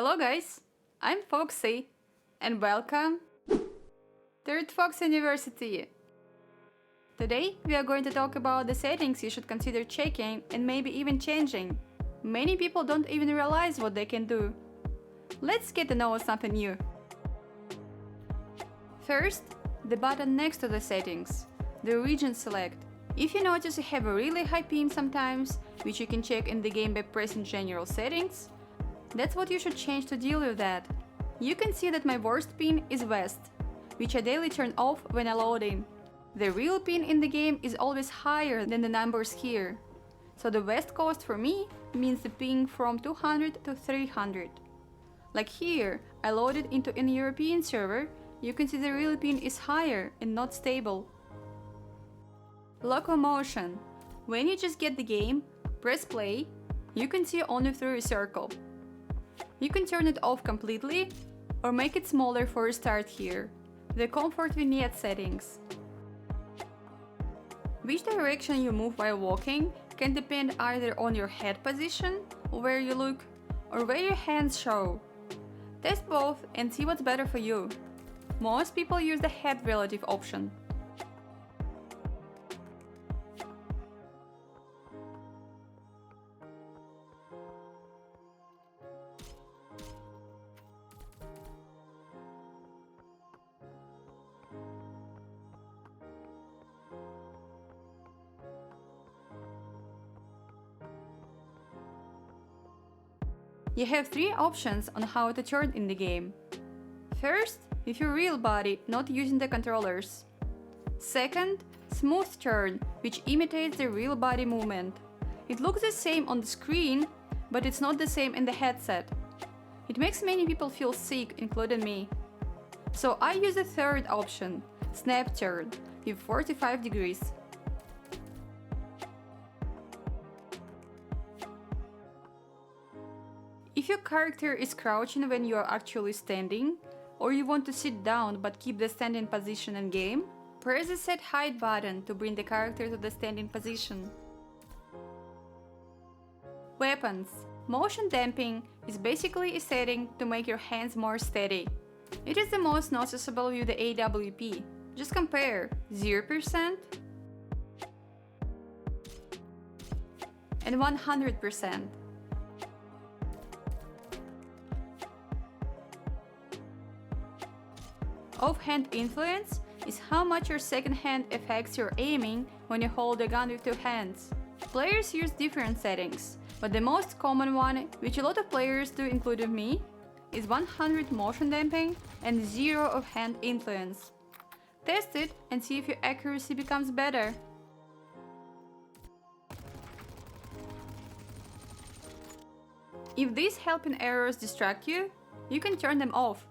Hello guys, I'm Foxy and welcome to RadFox University. Today we are going to talk about the settings you should consider checking and maybe even changing. Many people don't even realize what they can do. Let's get to know something new. First, the button next to the settings, the region select. If you notice you have a really high ping sometimes, which you can check in the game by pressing general settings, that's what you should change to deal with that. You can see that my worst pin is west, which I daily turn off when I load in. The real pin in the game is always higher than the numbers here. So the west coast for me means the ping from 200 to 300. Like here, I loaded into an European server, you can see the real pin is higher and not stable. Locomotion. When you just get the game, press play, you can see only through a circle. You can turn it off completely or make it smaller for a start here. The comfort vignette settings. Which direction you move while walking can depend either on your head position, where you look, or where your hands show. Test both and see what's better for you. Most people use the head relative option. You have three options on how to turn in the game. First, with your real body, not using the controllers. Second, smooth turn, which imitates the real body movement. It looks the same on the screen, but it's not the same in the headset. It makes many people feel sick, including me. So I use the third option, snap turn, with 45 degrees. If your character is crouching when you are actually standing, or you want to sit down but keep the standing position in game, press the Set Height button to bring the character to the standing position. Weapons. Motion damping is basically a setting to make your hands more steady. It is the most noticeable with the AWP. Just compare 0% and 100%. Offhand influence is how much your second hand affects your aiming when you hold a gun with two hands. Players use different settings, but the most common one, which a lot of players do including me, is 100 motion damping and 0 offhand influence. Test it and see if your accuracy becomes better. If these helping errors distract you, you can turn them off.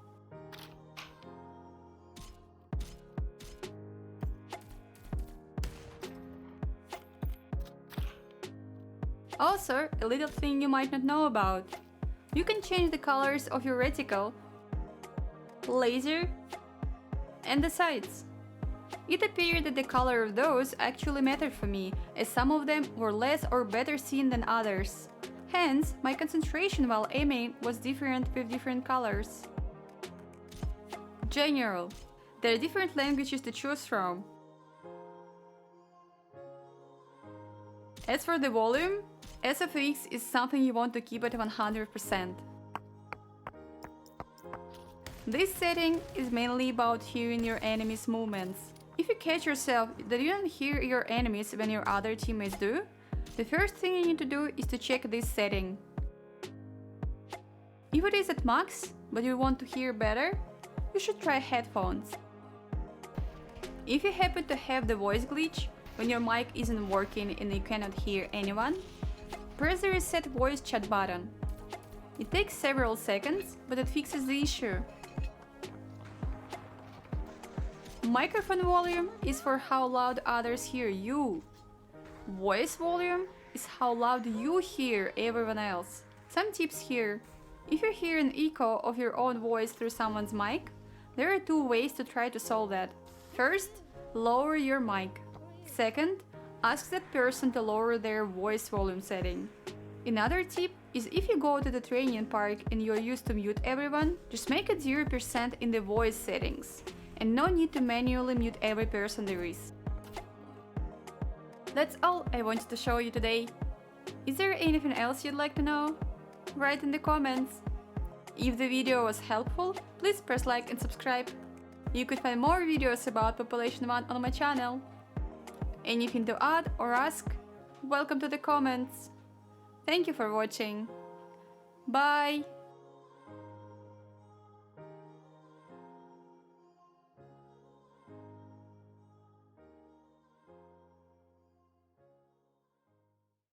Also, a little thing you might not know about. You can change the colors of your reticle, laser, and the sights. It appeared that the color of those actually mattered for me, as some of them were less or better seen than others. Hence, my concentration while aiming was different with different colors. General. There are different languages to choose from. As for the volume, SFX is something you want to keep at 100%. This setting is mainly about hearing your enemies' movements. If you catch yourself that you don't hear your enemies when your other teammates do, the first thing you need to do is to check this setting. If it is at max, but you want to hear better, you should try headphones. If you happen to have the voice glitch, when your mic isn't working and you cannot hear anyone, press the Reset Voice Chat button. It takes several seconds, but it fixes the issue. Microphone volume is for how loud others hear you. Voice volume is how loud you hear everyone else. Some tips here. If you hear an echo of your own voice through someone's mic, there are two ways to try to solve that. First, lower your mic. Second, ask that person to lower their voice volume setting. Another tip is if you go to the training park and you're used to mute everyone, just make it 0% in the voice settings, and no need to manually mute every person there is. That's all I wanted to show you today. Is there anything else you'd like to know? Write in the comments. If the video was helpful, please press like and subscribe. You could find more videos about Population 1 on my channel. Anything to add or ask? Welcome to the comments. Thank you for watching. Bye!